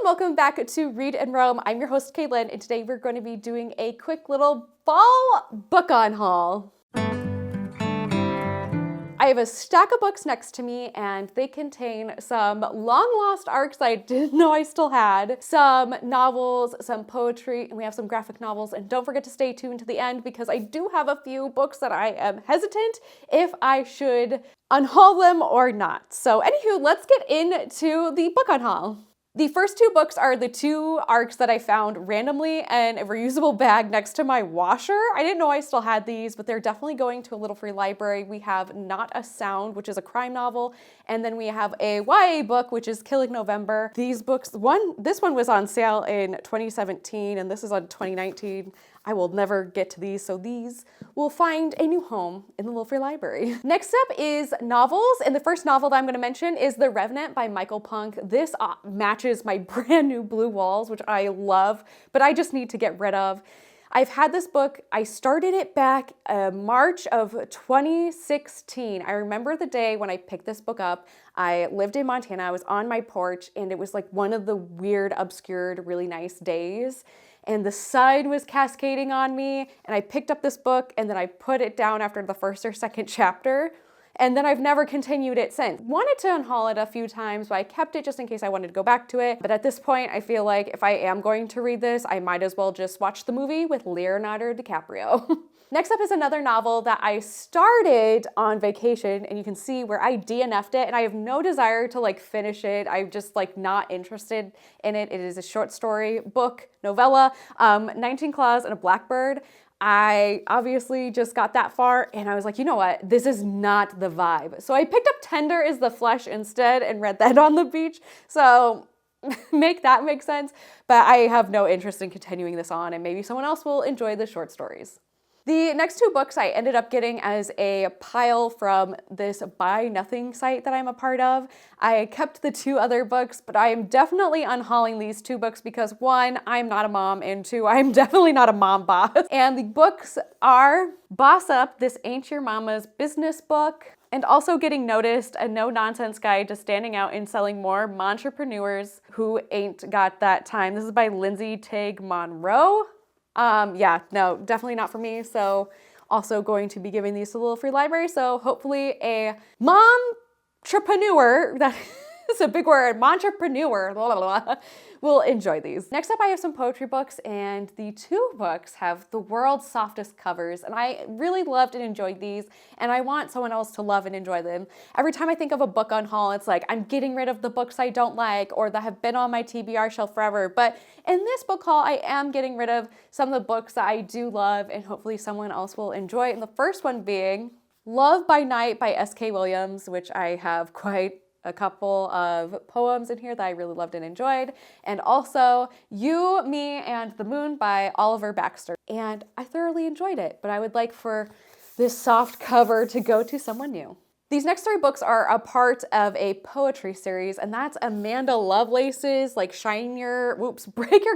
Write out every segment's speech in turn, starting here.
welcome back to Read and Roam. I'm your host, Caitlin, and today we're going to be doing a quick little fall book on haul. I have a stack of books next to me, and they contain some long-lost arcs I didn't know I still had, some novels, some poetry, and we have some graphic novels. And don't forget to stay tuned to the end because I do have a few books that I am hesitant if I should unhaul them or not. So anywho, let's get into the book on haul. The first two books are the two arcs that I found randomly in a reusable bag next to my washer. I didn't know I still had these, but they're definitely going to a little free library. We have Not a Sound, which is a crime novel, and then we have a YA book, which is Killing November. These books, this one was on sale in 2017, and this is on 2019. I will never get to these, so these will find a new home in the little free library. Next up is novels, and the first novel that I'm going to mention is The Revenant by Michael Punk. This matches my brand new blue walls, which I love, but I just need to get rid of. I've had this book, I started it back March of 2016. I remember the day when I picked this book up. I lived in Montana, I was on my porch, and it was like one of the weird, obscured, really nice days. And the sun was cascading on me, and I picked up this book, and then I put it down after the first or second chapter, and then I've never continued it since. Wanted to unhaul it a few times, but I kept it just in case I wanted to go back to it. But at this point, I feel like if I am going to read this, I might as well just watch the movie with Leonardo DiCaprio. Next up is another novel that I started on vacation, and you can see where I DNF'd it, and I have no desire to finish it. I'm just not interested in it. It is a short story book, novella, 19 Claws and a Blackbird. I obviously just got that far, and I was like, you know what? This is not the vibe. So I picked up Tender is the Flesh instead and read that on the beach. So make that make sense, but I have no interest in continuing this on, and maybe someone else will enjoy the short stories. The next two books I ended up getting as a pile from this Buy Nothing site that I'm a part of. I kept the two other books, but I am definitely unhauling these two books because one, I'm not a mom, and two, I'm definitely not a mom boss. And the books are Boss Up, This Ain't Your Mama's Business book, and also Getting Noticed, a no-nonsense guide to standing out and selling more entrepreneurs who ain't got that time. This is by Lindsay Teague Monroe. Yeah, no, definitely not for me. So also going to be giving these to the little free library. So hopefully a mom-trepreneur, that is a big word, entrepreneur, will enjoy these. Next up, I have some poetry books, and the two books have the world's softest covers, and I really loved and enjoyed these, and I want someone else to love and enjoy them. Every time I think of a book on haul, it's like I'm getting rid of the books I don't like or that have been on my TBR shelf forever, but in this book haul, I am getting rid of some of the books that I do love, and hopefully someone else will enjoy. And the first one being Love by Night by S.K. Williams, which I have quite a couple of poems in here that I really loved and enjoyed, and also You, Me, and the Moon by Oliver Baxter. And I thoroughly enjoyed it, but I would like for this soft cover to go to someone new. These next three books are a part of a poetry series, and that's Amanda Lovelace's Break Your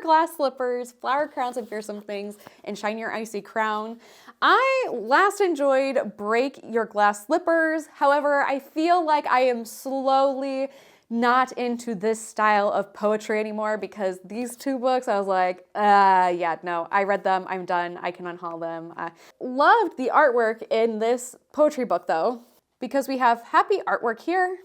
Glass Slippers, Flower Crowns and Fearsome Things, and Shine Your Icy Crown. I last enjoyed Break Your Glass Slippers. However, I feel like I am slowly not into this style of poetry anymore because these two books, I was like, yeah, no, I read them, I'm done, I can unhaul them. I loved the artwork in this poetry book though, because we have happy artwork here,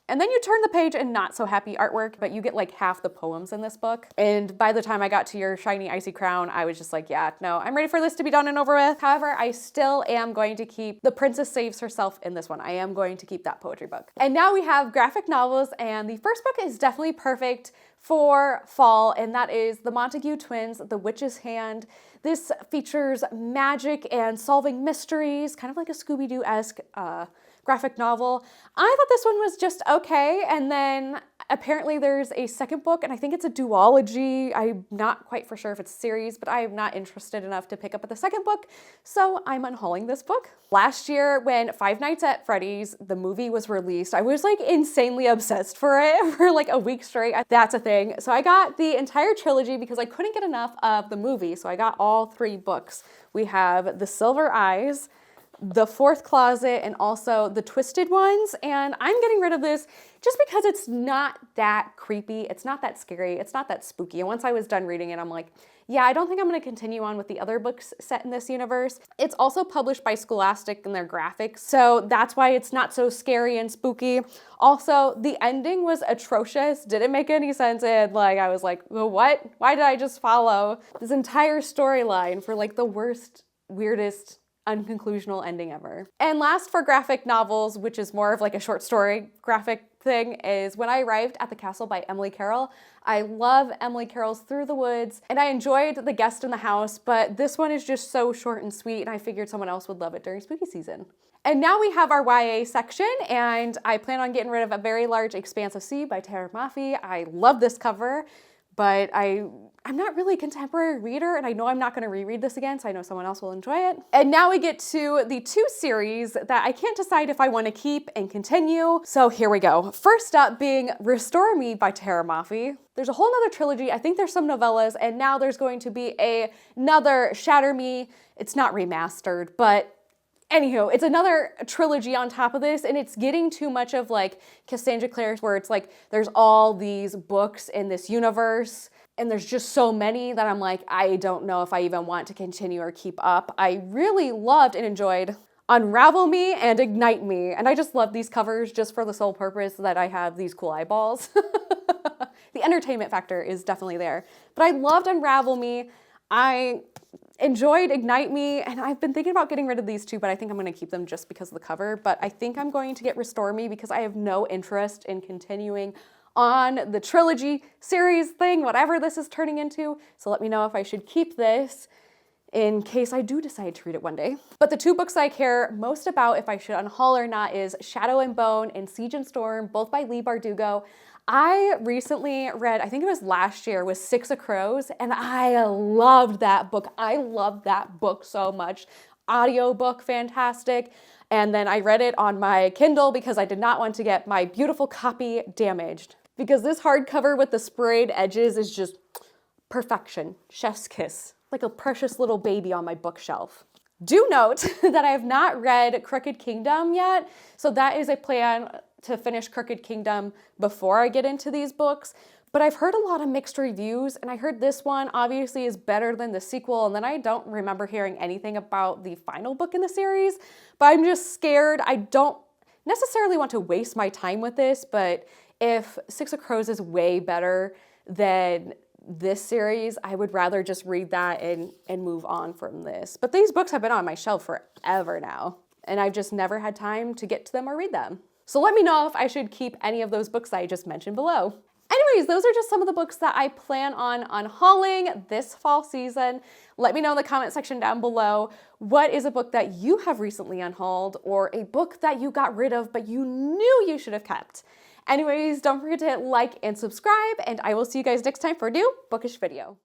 and then you turn the page and not so happy artwork, but you get half the poems in this book. And by the time I got to your Shiny Icy Crown, I was just like, yeah, no, I'm ready for this to be done and over with. However, I still am going to keep The Princess Saves Herself in this one. I am going to keep that poetry book. And now we have graphic novels, and the first book is definitely perfect for fall, and that is The Montague Twins, The Witch's Hand. This features magic and solving mysteries, kind of like a Scooby-Doo-esque graphic novel. I thought this one was just okay, and then apparently there's a second book, and I think it's a duology. I'm not quite for sure if it's a series, but I am not interested enough to pick up the second book, so I'm unhauling this book. Last year, when Five Nights at Freddy's, the movie was released, I was insanely obsessed for it for a week straight. That's a thing. So I got the entire trilogy because I couldn't get enough of the movie, so I got all three books. We have The Silver Eyes, The Fourth Closet, and also the Twisted Ones. And I'm getting rid of this just because it's not that creepy. It's not that scary. It's not that spooky. And once I was done reading it, I'm like, yeah, I don't think I'm going to continue on with the other books set in this universe. It's also published by Scholastic in their graphics, so that's why it's not so scary and spooky. Also, the ending was atrocious. Didn't make any sense. And like, I was like, well, what? Why did I just follow this entire storyline for like the worst, weirdest, unconclusional ending ever? And last for graphic novels, which is more of like a short story graphic thing, is When I Arrived at the Castle by Emily Carroll. I love Emily Carroll's Through the Woods, and I enjoyed The Guest in the House, but this one is just so short and sweet, and I figured someone else would love it during spooky season. And now we have our YA section, and I plan on getting rid of A Very Large Expanse of Sea by Tara Mafi. I love this cover, but I'm not really a contemporary reader, and I know I'm not going to reread this again, so I know someone else will enjoy it. And now we get to the two series that I can't decide if I want to keep and continue. So here we go. First up being Restore Me by Tara Mafi. There's a whole nother trilogy. I think there's some novellas, and now there's going to be another Shatter Me. It's not remastered, but anywho, it's another trilogy on top of this, and it's getting too much of like Cassandra Clare's, where it's like there's all these books in this universe, and there's just so many that I'm like, I don't know if I even want to continue or keep up. I really loved and enjoyed Unravel Me and Ignite Me, and I just love these covers just for the sole purpose that I have these cool eyeballs. The entertainment factor is definitely there, but I loved Unravel Me. I enjoyed Ignite Me, and I've been thinking about getting rid of these two, but I think I'm going to keep them just because of the cover. But I think I'm going to get Restore Me because I have no interest in continuing on the trilogy series thing, whatever this is turning into. So let me know if I should keep this in case I do decide to read it one day. But the two books I care most about if I should unhaul or not is Shadow and Bone and Siege and Storm, both by Leigh Bardugo. I recently read, I think it was last year, was Six of Crows, and I loved that book. I loved that book so much. Audiobook, fantastic. And then I read it on my Kindle because I did not want to get my beautiful copy damaged. Because this hardcover with the sprayed edges is just perfection, chef's kiss, like a precious little baby on my bookshelf. Do note that I have not read Crooked Kingdom yet, so that is a plan to finish Crooked Kingdom before I get into these books. But I've heard a lot of mixed reviews, and I heard this one obviously is better than the sequel, and then I don't remember hearing anything about the final book in the series, but I'm just scared. I don't necessarily want to waste my time with this, but if Six of Crows is way better than this series, I would rather just read that and move on from this. But these books have been on my shelf forever now, and I've just never had time to get to them or read them. So let me know if I should keep any of those books that I just mentioned below. Anyways, those are just some of the books that I plan on unhauling this fall season. Let me know in the comment section down below, what is a book that you have recently unhauled, or a book that you got rid of but you knew you should have kept. Anyways, don't forget to hit like and subscribe, and I will see you guys next time for a new bookish video.